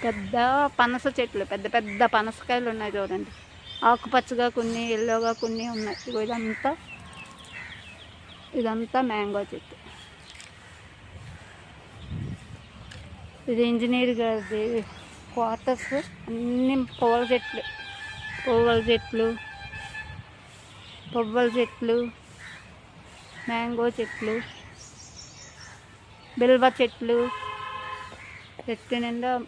పెద్ద పనస చెట్లు, పెద్ద పెద్ద పనసకాయలు ఉన్నాయి చూడండి. ఆకుపచ్చగా కొన్ని, ఎల్లోగా కొన్ని ఉన్నాయి. ఇగో ఇదంతా మ్యాంగో చెట్టు. ఇది ఇంజనీర్ గారిది క్వార్టర్స్. అన్ని పువ్వుల చెట్లు, మ్యాంగో చెట్లు, బిల్వ చెట్లు, చెట్టు నిండా